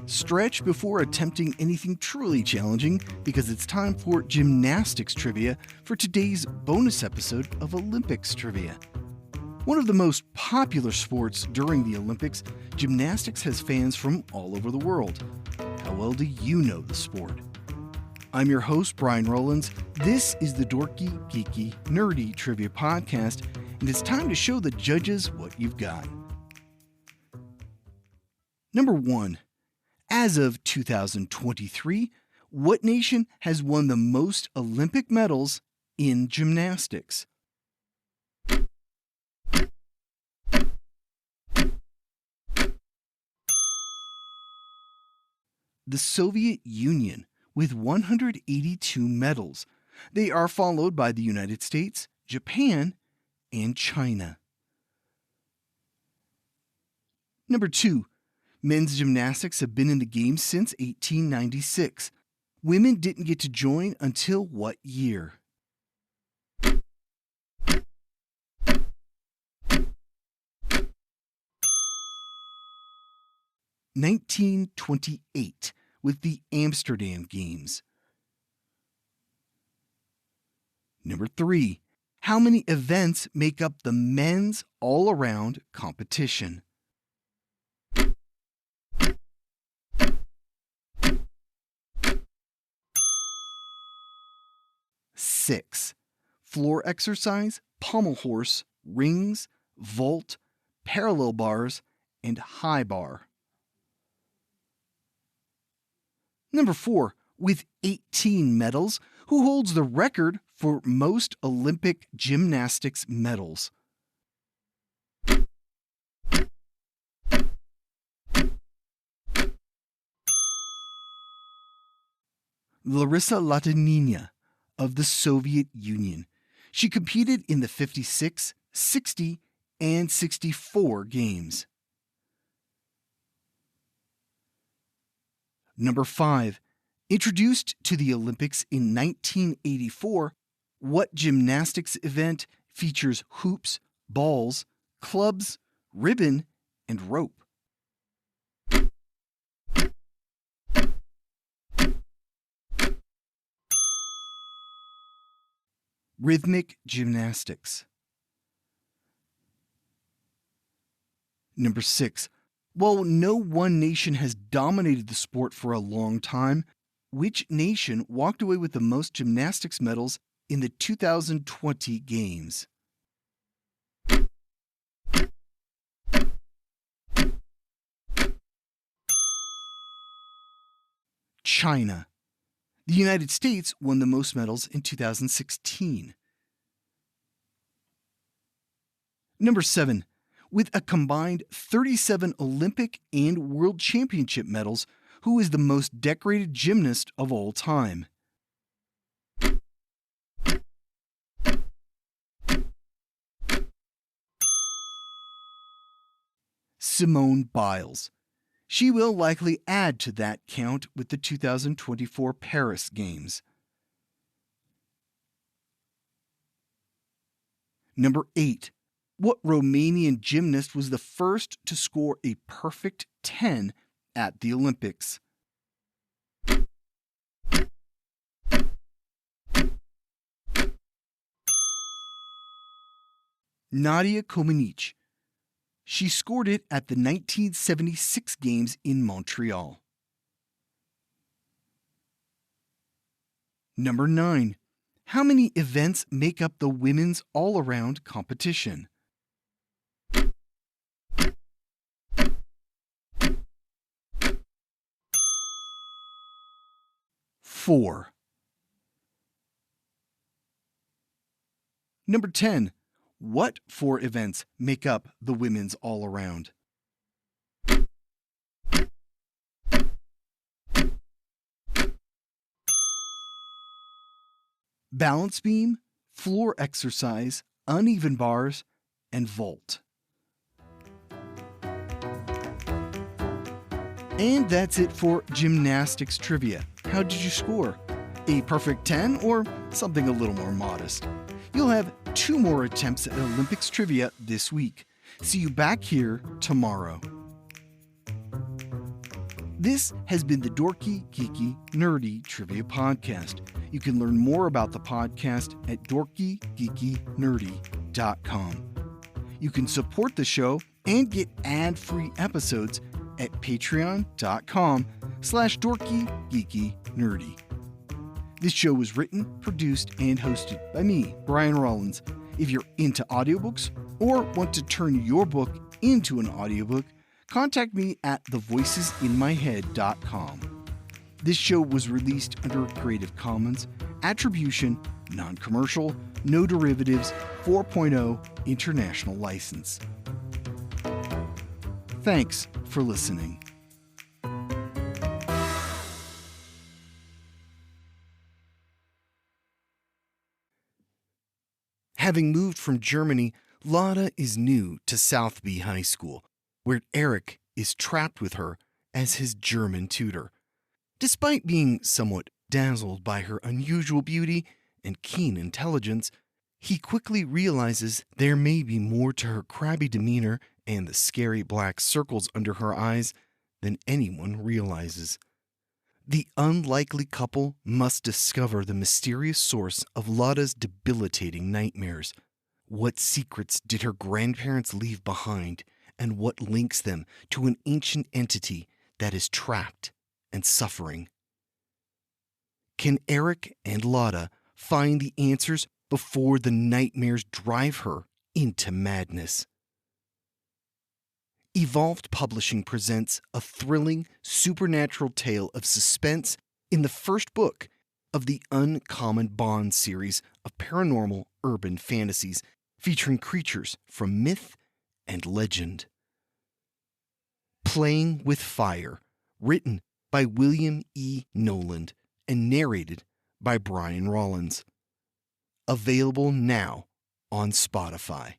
Stretch before attempting anything truly challenging because it's time for gymnastics trivia for today's bonus episode of Olympics Trivia. One of the most popular sports during the Olympics, gymnastics has fans from all over the world. How well do you know the sport? I'm your host, Brian Rollins. This is the Dorky, Geeky, Nerdy Trivia Podcast, and it's time to show the judges what you've got. Number 1. As of 2023, what nation has won the most Olympic medals in gymnastics? The Soviet Union, with 182 medals. They are followed by the United States, Japan, and China. Number 2. Men's gymnastics have been in the game since 1896. Women didn't get to join until what year? (1928) with the Amsterdam Games. Number 3. How many events make up the men's all-around competition? Six. Floor exercise, pommel horse, rings, vault, parallel bars, and high bar. Number 4. With 18 medals, who holds the record for most Olympic gymnastics medals? Larissa Latynina of the Soviet Union. She competed in the 56, 60, and 64 games. Number 5. Introduced to the Olympics in 1984, what gymnastics event features hoops, balls, clubs, ribbon, and rope? Rhythmic gymnastics. Number 6. While no one nation has dominated the sport for a long time, which nation walked away with the most gymnastics medals in the 2020 Games? China. The United States won the most medals in 2016. Number 7. With a combined 37 Olympic and World Championship medals, who is the most decorated gymnast of all time? Simone Biles. She will likely add to that count with the 2024 Paris Games. Number 8. What Romanian gymnast was the first to score a perfect 10 at the Olympics? Nadia Comaneci. She scored it at the 1976 Games in Montreal. Number 9. How many events make up the women's all-around competition? 4. Number 10. What 4 events make up the women's all-around? Balance beam, floor exercise, uneven bars, and vault. And that's it for gymnastics trivia. How did you score? A perfect 10 or something a little more modest? You'll have 2 more attempts at Olympics trivia this week. See you back here tomorrow. This has been the Dorky, Geeky, Nerdy Trivia Podcast. You can learn more about the podcast at dorkygeekynerdy.com. You can support the show and get ad-free episodes at patreon.com/dorkygeekynerdy. This show was written, produced, and hosted by me, Brian Rollins. If you're into audiobooks or want to turn your book into an audiobook, contact me at thevoicesinmyhead.com. This show was released under a Creative Commons Attribution, Non-Commercial, No Derivatives 4.0 International License. Thanks for listening. Having moved from Germany, Lotta is new to Southby High School, where Eric is trapped with her as his German tutor. Despite being somewhat dazzled by her unusual beauty and keen intelligence, he quickly realizes there may be more to her crabby demeanor and the scary black circles under her eyes than anyone realizes. The unlikely couple must discover the mysterious source of Lotta's debilitating nightmares. What secrets did her grandparents leave behind, and what links them to an ancient entity that is trapped and suffering? Can Eric and Lotta find the answers before the nightmares drive her into madness? Evolved Publishing presents a thrilling, supernatural tale of suspense in the first book of the Uncommon Bond series of paranormal urban fantasies featuring creatures from myth and legend. Playing with Fire, written by William E. Noland and narrated by Brian Rollins. Available now on Spotify.